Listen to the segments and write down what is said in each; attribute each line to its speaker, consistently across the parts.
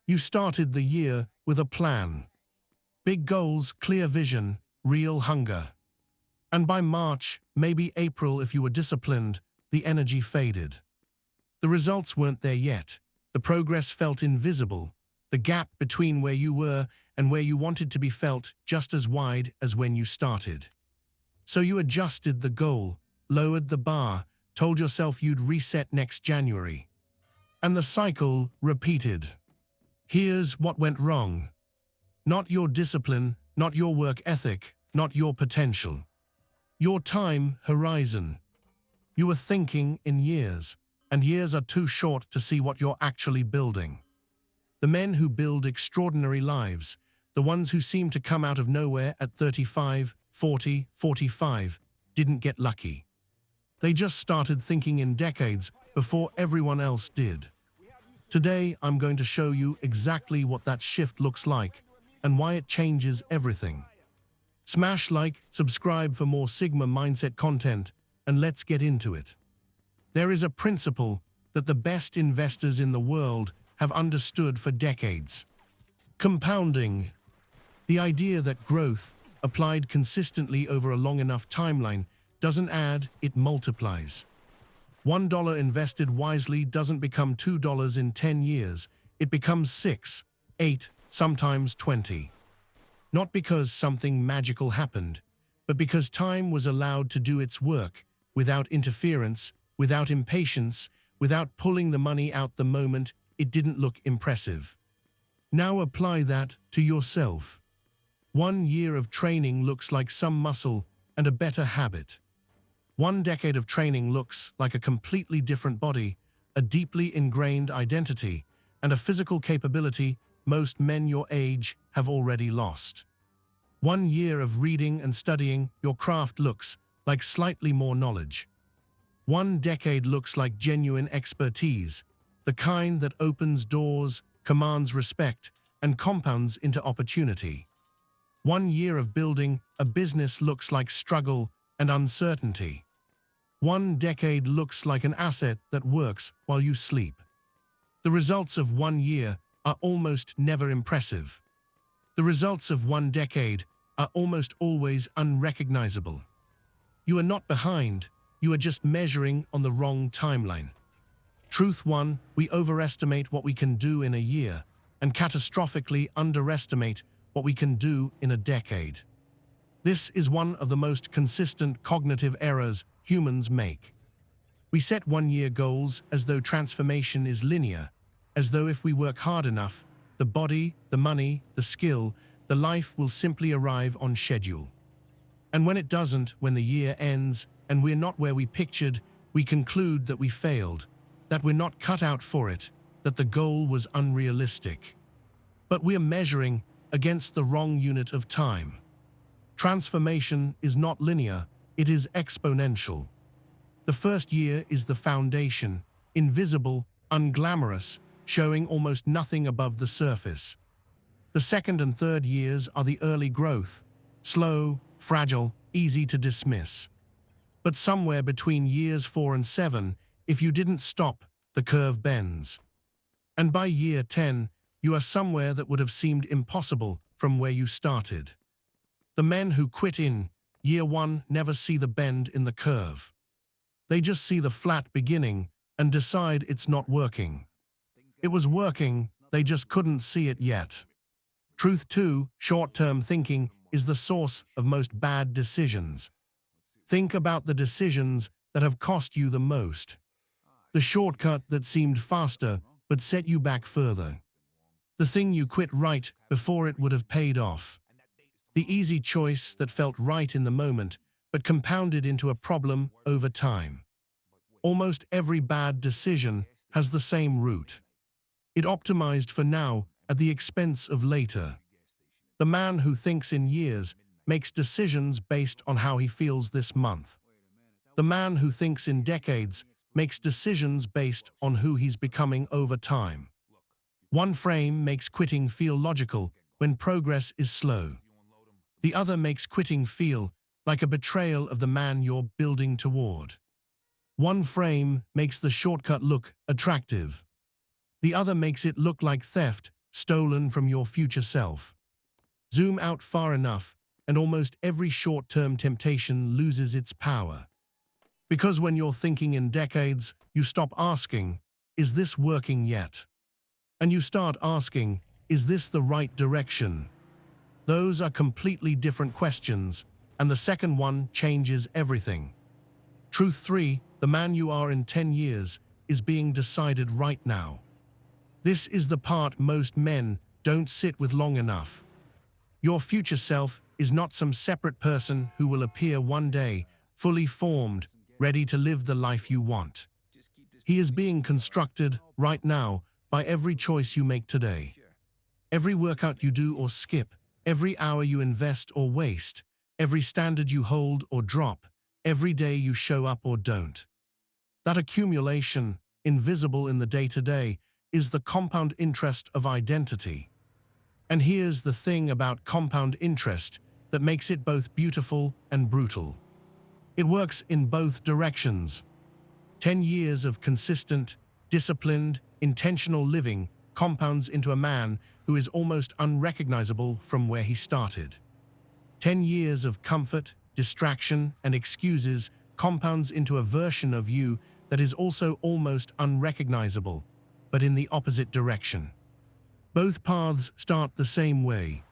Speaker 1: You started the year with a plan. Big goals, clear vision, real hunger. And by March, maybe April if you were disciplined, the energy faded. The results weren't there yet. The progress felt invisible. The gap between where you were and where you wanted to be felt just as wide as when you started. So you adjusted the goal, lowered the bar, told yourself you'd reset next January. And the cycle repeated. Here's what went wrong. Not your discipline, not your work ethic, not your potential. Your time horizon. You were thinking in years, and years are too short to see what you're actually building. The men who build extraordinary lives, the ones who seem to come out of nowhere at 35, 40, 45, didn't get lucky. They just started thinking in decades before everyone else did. Today, I'm going to show you exactly what that shift looks like and why it changes everything. Smash like, subscribe for more Sigma mindset content, and let's get into it. There is a principle that the best investors in the world have understood for decades. Compounding. The idea that growth, applied consistently over a long enough timeline, doesn't add, it multiplies. $1 invested wisely doesn't become $2 in 10 years. It becomes 6, 8, sometimes 20. Not because something magical happened, but because time was allowed to do its work, without interference, without impatience, without pulling the money out the moment it didn't look impressive. Now apply that to yourself. 1 year of training looks like some muscle and a better habit. 1 decade of training looks like a completely different body, a deeply ingrained identity, and a physical capability most men your age have already lost. 1 year of reading and studying your craft looks like slightly more knowledge. 1 decade looks like genuine expertise, the kind that opens doors, commands respect, and compounds into opportunity. 1 year of building a business looks like struggle and uncertainty. 1 decade looks like an asset that works while you sleep. The results of 1 year are almost never impressive. The results of 1 decade are almost always unrecognizable. You are not behind, you are just measuring on the wrong timeline. Truth 1, we overestimate what we can do in a year and catastrophically underestimate what we can do in a decade. This is one of the most consistent cognitive errors humans make. We set 1-year goals as though transformation is linear, as though if we work hard enough, the body, the money, the skill, the life will simply arrive on schedule. And when it doesn't, when the year ends and we're not where we pictured, we conclude that we failed, that we're not cut out for it, that the goal was unrealistic. But we're measuring against the wrong unit of time. Transformation is not linear, it is exponential. The first year is the foundation, invisible, unglamorous, showing almost nothing above the surface. The second and third years are the early growth, slow, fragile, easy to dismiss. But somewhere between years 4 and 7, if you didn't stop, the curve bends. And by year 10, you are somewhere that would have seemed impossible from where you started. The men who quit in year 1 never see the bend in the curve. They just see the flat beginning and decide it's not working. It was working, they just couldn't see it yet. Truth 2, short-term thinking is the source of most bad decisions. Think about the decisions that have cost you the most. The shortcut that seemed faster but set you back further. The thing you quit right before it would have paid off. The easy choice that felt right in the moment but compounded into a problem over time. Almost every bad decision has the same root. It optimized for now at the expense of later. The man who thinks in years makes decisions based on how he feels this month. The man who thinks in decades makes decisions based on who he's becoming over time. One frame makes quitting feel logical when progress is slow. The other makes quitting feel like a betrayal of the man you're building toward. One frame makes the shortcut look attractive. The other makes it look like theft, stolen from your future self. Zoom out far enough, and almost every short-term temptation loses its power. Because when you're thinking in decades, you stop asking, is this working yet? And you start asking, is this the right direction? Those are completely different questions, and the second one changes everything. Truth 3, the man you are in 10 years is being decided right now. This is the part most men don't sit with long enough. Your future self is not some separate person who will appear one day, fully formed, ready to live the life you want. He is being constructed right now by every choice you make today. Every workout you do or skip, every hour you invest or waste, every standard you hold or drop, every day you show up or don't. That accumulation, invisible in the day-to-day, is the compound interest of identity. And here's the thing about compound interest that makes it both beautiful and brutal. It works in both directions. 10 years of consistent, disciplined, intentional living compounds into a man who is almost unrecognizable from where he started. 10 years of comfort, distraction, and excuses compounds into a version of you that is also almost unrecognizable, but in the opposite direction. Both paths start the same way,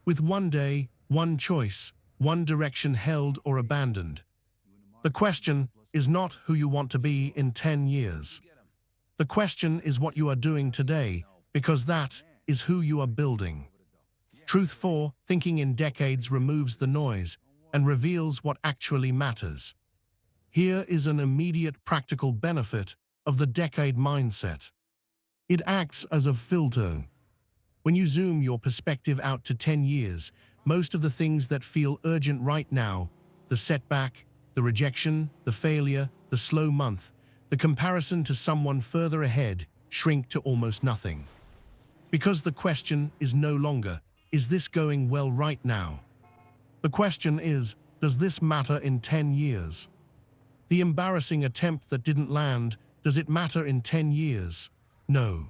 Speaker 1: with one day, one choice, one direction held or abandoned. The question is not who you want to be in 10 years. The question is what you are doing today, because that is who you are building. Truth 4, thinking in decades removes the noise and reveals what actually matters. Here is an immediate practical benefit of the decade mindset. It acts as a filter. When you zoom your perspective out to 10 years, most of the things that feel urgent right now, the setback, the rejection, the failure, the slow month, the comparison to someone further ahead, shrink to almost nothing. Because the question is no longer, is this going well right now? The question is, does this matter in 10 years? The embarrassing attempt that didn't land, does it matter in 10 years? No.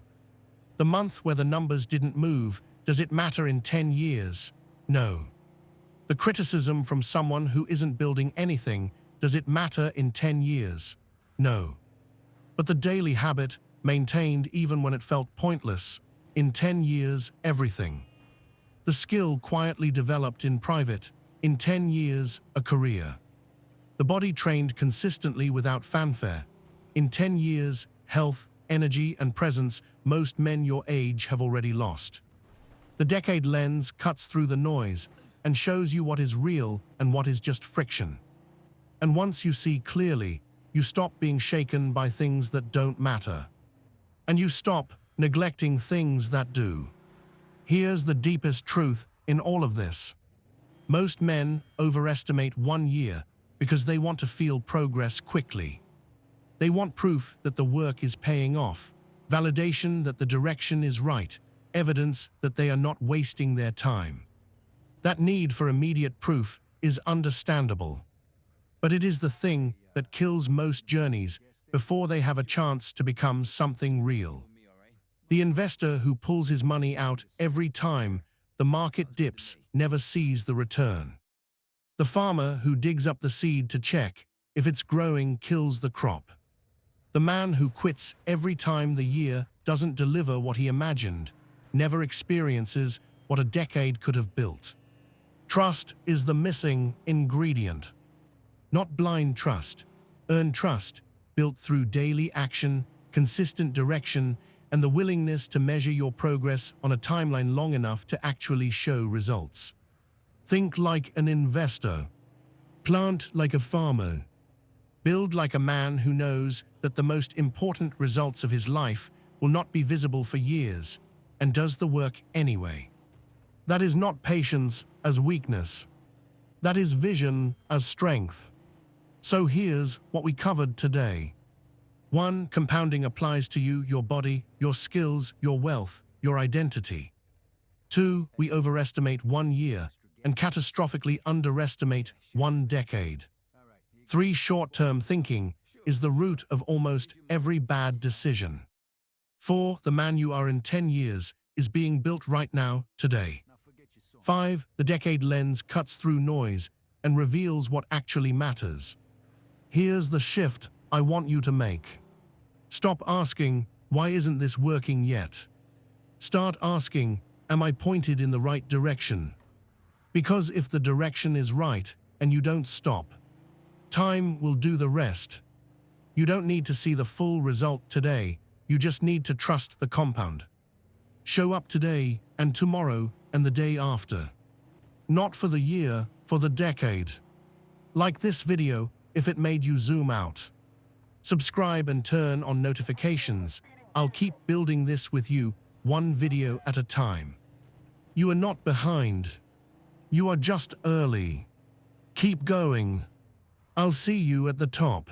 Speaker 1: The month where the numbers didn't move, does it matter in 10 years? No. The criticism from someone who isn't building anything, does it matter in 10 years? No. But the daily habit, maintained even when it felt pointless, in 10 years, everything. The skill quietly developed in private, in 10 years, a career. The body trained consistently without fanfare. In 10 years, health, energy, and presence most men your age have already lost. The decade lens cuts through the noise and shows you what is real and what is just friction. And once you see clearly, you stop being shaken by things that don't matter. And you stop neglecting things that do. Here's the deepest truth in all of this. Most men overestimate 1 year because they want to feel progress quickly. They want proof that the work is paying off, validation that the direction is right, evidence that they are not wasting their time. That need for immediate proof is understandable. But it is the thing that kills most journeys before they have a chance to become something real. The investor who pulls his money out every time the market dips never sees the return. The farmer who digs up the seed to check if it's growing kills the crop. The man who quits every time the year doesn't deliver what he imagined, never experiences what a decade could have built. Trust is the missing ingredient. Not blind trust, earned trust, built through daily action, consistent direction, and the willingness to measure your progress on a timeline long enough to actually show results. Think like an investor. Plant like a farmer. Build like a man who knows that the most important results of his life will not be visible for years, and does the work anyway. That is not patience as weakness. That is vision as strength. So here's what we covered today. 1. Compounding applies to you, your body, your skills, your wealth, your identity. 2. We overestimate 1 year and catastrophically underestimate 1 decade. 3. Short-term thinking is the root of almost every bad decision. 4. The man you are in 10 years is being built right now, today. 5. The decade lens cuts through noise and reveals what actually matters. Here's the shift I want you to make. Stop asking, why isn't this working yet? Start asking, am I pointed in the right direction? Because if the direction is right and you don't stop, time will do the rest. You don't need to see the full result today, you just need to trust the compound. Show up today and tomorrow and the day after. Not for the year, for the decade. Like this video if it made you zoom out. Subscribe and turn on notifications. I'll keep building this with you, one video at a time. You are not behind. You are just early. Keep going. I'll see you at the top.